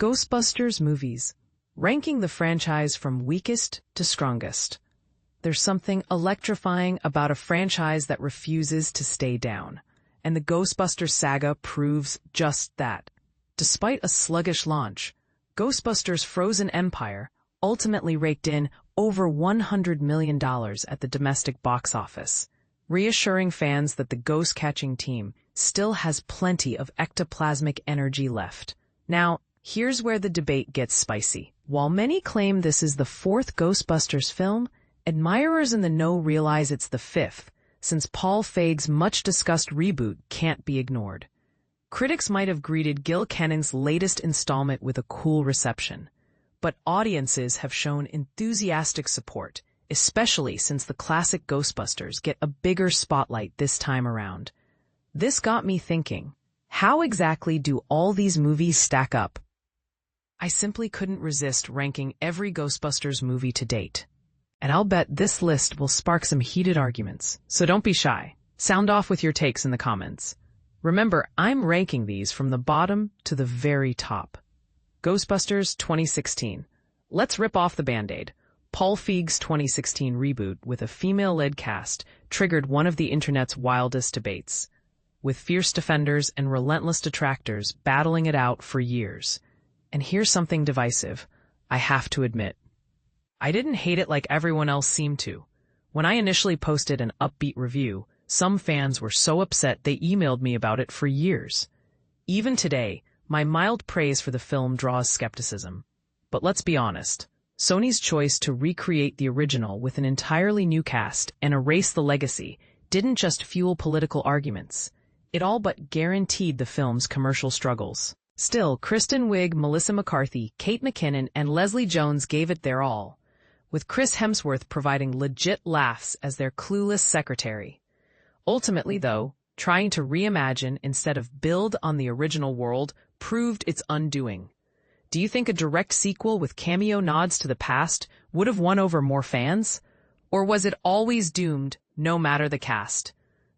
Ghostbusters movies, ranking the franchise from weakest to strongest. There's something electrifying about a franchise that refuses to stay down, and the Ghostbusters saga proves just that. Despite a sluggish launch, Ghostbusters Frozen Empire ultimately raked in over $100 million at the domestic box office, reassuring fans that the ghost-catching team still has plenty of ectoplasmic energy left. Now, here's where the debate gets spicy. While many claim this is the fourth Ghostbusters film, admirers in the know realize it's the fifth, since Paul Feig's much-discussed reboot can't be ignored. Critics might have greeted Gil Kennan's latest installment with a cool reception, but audiences have shown enthusiastic support, especially since the classic Ghostbusters get a bigger spotlight this time around. This got me thinking, how exactly do all these movies stack up? I simply couldn't resist ranking every Ghostbusters movie to date. And I'll bet this list will spark some heated arguments, so don't be shy. Sound off with your takes in the comments. Remember, I'm ranking these from the bottom to the very top. Ghostbusters 2016. Let's rip off the Band-Aid. Paul Feig's 2016 reboot with a female-led cast triggered one of the internet's wildest debates, with fierce defenders and relentless detractors battling it out for years. And here's something divisive, I have to admit. I didn't hate it like everyone else seemed to. When I initially posted an upbeat review, some fans were so upset they emailed me about it for years. Even today, my mild praise for the film draws skepticism. But let's be honest, Sony's choice to recreate the original with an entirely new cast and erase the legacy didn't just fuel political arguments. It all but guaranteed the film's commercial struggles. Still, Kristen Wiig, Melissa McCarthy, Kate McKinnon, and Leslie Jones gave it their all, with Chris Hemsworth providing legit laughs as their clueless secretary. Ultimately, though, trying to reimagine instead of build on the original world proved its undoing. Do you think a direct sequel with cameo nods to the past would have won over more fans? Or was it always doomed, no matter the cast?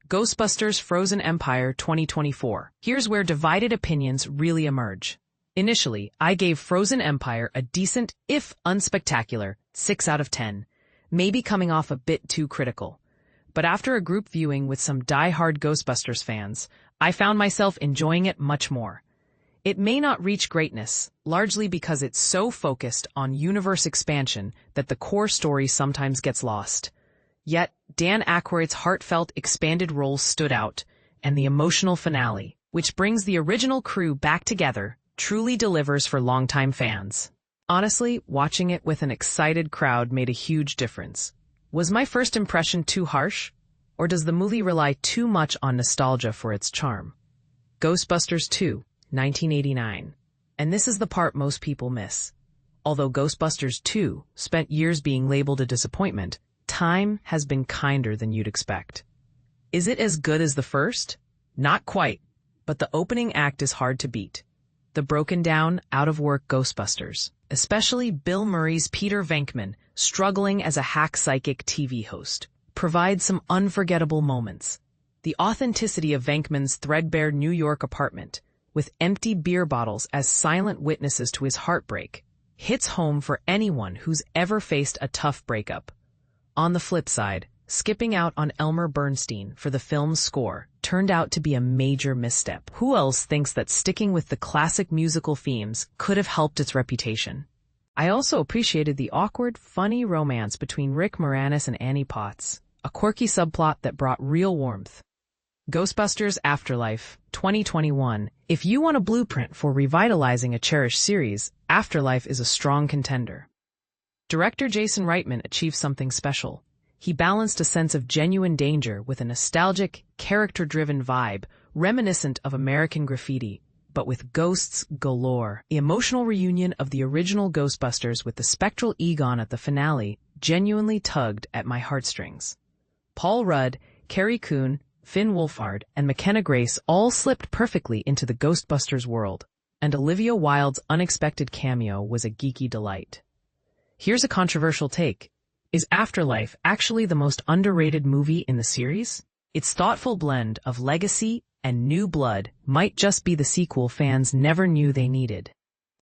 Ghostbusters Frozen Empire 2024. Here's where divided opinions really emerge. Initially, I gave Frozen Empire a decent, if unspectacular, 6 out of 10, maybe coming off a bit too critical. But after a group viewing with some die-hard Ghostbusters fans, I found myself enjoying it much more. It may not reach greatness, largely because it's so focused on universe expansion that the core story sometimes gets lost. Yet, Dan Aykroyd's heartfelt expanded role stood out, and the emotional finale, which brings the original crew back together, truly delivers for longtime fans. Honestly, watching it with an excited crowd made a huge difference. Was my first impression too harsh? Or does the movie rely too much on nostalgia for its charm? Ghostbusters 2, 1989. And this is the part most people miss. Although Ghostbusters 2 spent years being labeled a disappointment, time has been kinder than you'd expect. Is it as good as the first? Not quite, but the opening act is hard to beat. The broken-down, out-of-work Ghostbusters, especially Bill Murray's Peter Venkman, struggling as a hack psychic TV host, provide some unforgettable moments. The authenticity of Venkman's threadbare New York apartment, with empty beer bottles as silent witnesses to his heartbreak, hits home for anyone who's ever faced a tough breakup. On the flip side, skipping out on Elmer Bernstein for the film's score turned out to be a major misstep. Who else thinks that sticking with the classic musical themes could have helped its reputation? I also appreciated the awkward, funny romance between Rick Moranis and Annie Potts, a quirky subplot that brought real warmth. Ghostbusters Afterlife 2021. If you want a blueprint for revitalizing a cherished series, Afterlife is a strong contender. Director Jason Reitman achieved something special. He balanced a sense of genuine danger with a nostalgic, character-driven vibe reminiscent of American Graffiti, but with ghosts galore. The emotional reunion of the original Ghostbusters with the spectral Egon at the finale genuinely tugged at my heartstrings. Paul Rudd, Carrie Coon, Finn Wolfhard, and McKenna Grace all slipped perfectly into the Ghostbusters world, and Olivia Wilde's unexpected cameo was a geeky delight. Here's a controversial take. Is Afterlife actually the most underrated movie in the series? Its thoughtful blend of legacy and new blood might just be the sequel fans never knew they needed.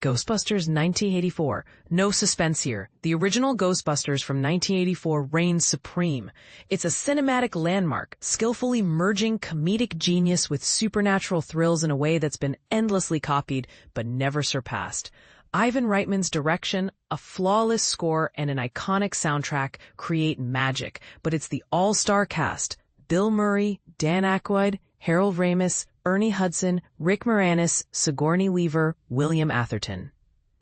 Ghostbusters 1984. No suspense here. The original Ghostbusters from 1984 reigns supreme. It's a cinematic landmark, skillfully merging comedic genius with supernatural thrills in a way that's been endlessly copied but never surpassed. Ivan Reitman's direction, a flawless score, and an iconic soundtrack create magic, but it's the all-star cast: Bill Murray, Dan Aykroyd, Harold Ramis, Ernie Hudson, Rick Moranis, Sigourney Weaver, William Atherton,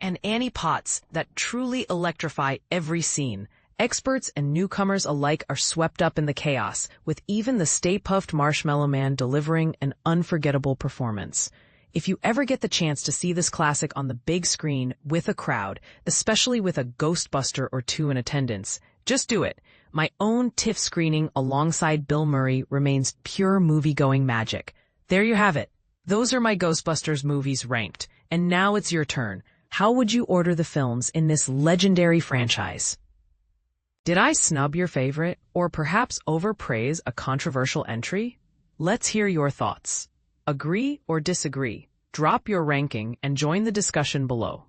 and Annie Potts that truly electrify every scene. Experts and newcomers alike are swept up in the chaos, with even the Stay Puft Marshmallow Man delivering an unforgettable performance. If you ever get the chance to see this classic on the big screen with a crowd, especially with a Ghostbuster or two in attendance, just do it. My own TIFF screening alongside Bill Murray remains pure movie-going magic. There you have it. Those are my Ghostbusters movies ranked. And now it's your turn. How would you order the films in this legendary franchise? Did I snub your favorite, or perhaps overpraise a controversial entry? Let's hear your thoughts. Agree or disagree? Drop your ranking and join the discussion below.